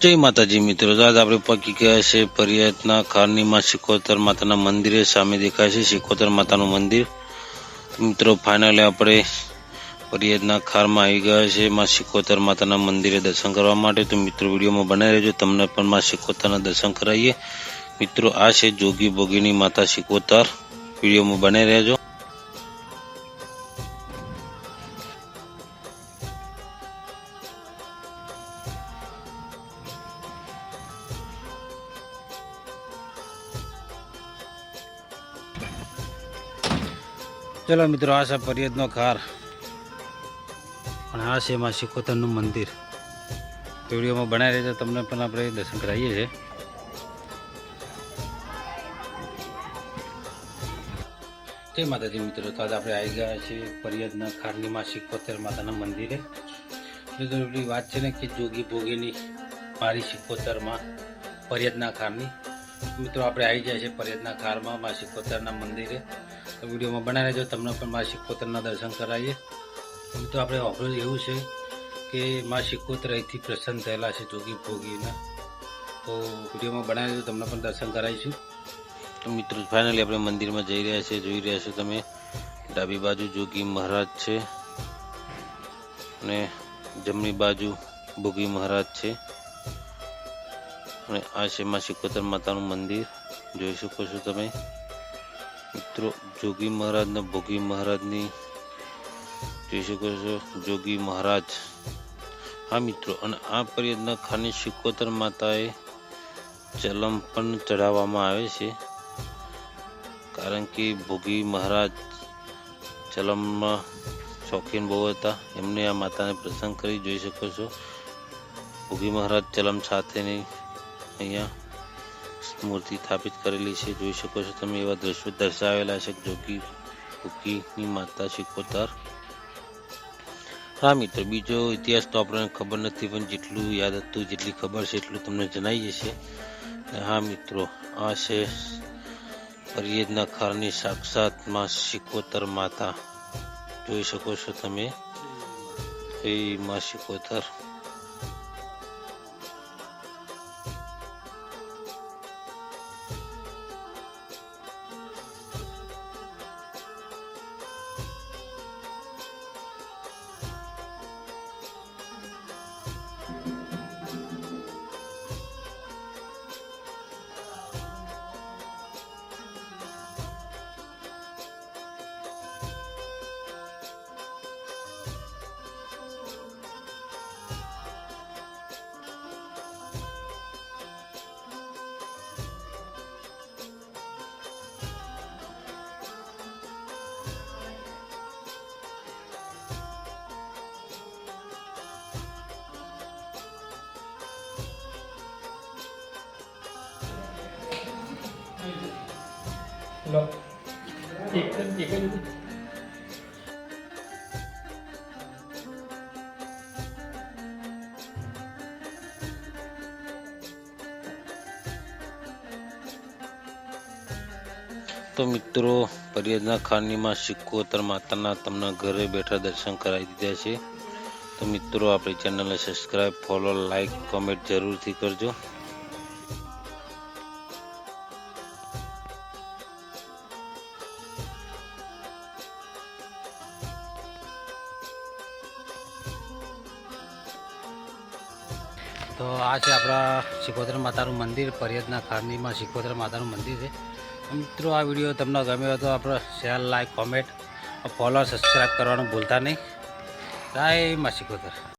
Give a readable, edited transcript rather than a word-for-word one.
જય માતાજી મિત્રો, આજ આપણે પહોંચી ગયા છે પરિયાતના ખારની માં શિકોતર માતાના મંદિરે. સામે દેખાય છે શિકોતર માતાનું મંદિર. મિત્રો ફાઇનલી આપણે પરિયાતના ખારમાં આવી ગયા છે માં શિકોતર માતાના મંદિરે દર્શન કરવા માટે. તો મિત્રો વિડીયોમાં બનાવી રહેજો, તમને પણ માં શિકોતરના દર્શન કરાવીએ. મિત્રો આ છે જોગી બોગીની માતા શિકોતર. વિડીયોમાં બનાવી રહેજો. ચલો મિત્રો, આ છે પરિયાતનો ખાર અને આ છે માં શિકોતરનું મંદિર. વિડીયોમાં બનાવી રહેજો, તમને પણ આપણે દર્શન કરાવીએ છીએ. જય માતાજી મિત્રો, તો આજે આપણે આવી ગયા છીએ પરિયાતના ખારની માં શિકોતર માતાના મંદિરે. મિત્રો એટલી વાત છે ને કે જોગી ભોગીની મારી શિકોતરમાં પરિયાતના ખારની. મિત્રો આપણે આવી જાય છે પરિયાતના ખારમાં માં શિકોતરના મંદિરે. તો વિડીયોમાં બનાવી રહેજો, તમને પણ માં શિકોતરના દર્શન કરાવીએ. મિત્રો આપણે વાપર્યું એવું છે કે માં શિકોતર અહીંથી પ્રસન્ન થયેલા છે જોગી ભોગીના. તો વિડીયોમાં બનાવી રહેજો, તમને પણ દર્શન કરાવીશું. તો મિત્રો ફાઇનલી આપણે મંદિરમાં જઈ રહ્યા છીએ. જોઈ રહ્યા છો તમે, ડાબી બાજુ જોગી મહારાજ છે અને જમણી બાજુ ભોગી મહારાજ છે. અને આ છે માં શિકોતર માતાનું મંદિર, જોઈ શકો છો તમે. મિત્રો જોગી મહારાજ ને ભોગી મહારાજની જોઈ શકો છો, જોગી મહારાજ. હા મિત્રો, અને આ પરિયાતના ખાની શિકોતર માતાએ ચલમ પણ ચડાવવામાં આવે છે, કારણ કે ભોગી મહારાજ ચલમમાં શોખીન બહુ હતા. એમને આ માતાને પ્રસન્ન કરી જોઈ શકો છો. ભોગી મહારાજ ચલમ સાથેની અહીંયા મૂર્તિ સ્થાપિત કરેલી છે, જોઈ શકો છો તમે. એવા દ્રશ્યો દર્શાવેલા છે જોગી ભોગીની માતા શિકોતર. હા મિત્રો, બીજો ઇતિહાસ તો આપણને ખબર નથી, પણ જેટલું યાદ હતું, જેટલી ખબર છે એટલું તમને જણાવીએ છીએ. હા મિત્રો, આ છે પરિયાતના ખારની સાક્ષાત માં શિકોતર માતા, જોઈ શકો છો તમે. એ માં શિકોતર. લો એક જ તો મિત્રો પરિયાતના ખાની માં શિકોતર માતાના તમને ઘરે બેઠા દર્શન કરાવી દીધા છે. તો મિત્રો આપણી ચેનલને સબસ્ક્રાઈબ, ફોલો, લાઈક, કોમેન્ટ જરૂરથી કરજો. તો આ છે આપણા શિકોતર માતાનું મંદિર, પરિયાતના ખારનીમાં શિકોતર માતાનું મંદિર છે. મિત્રો આ વિડીયો તમને ગમ્યો હોય તો આપણે share, like, comment, follow, subscribe કરવાનું ભૂલતા નહીં. જય માં શિકોતર.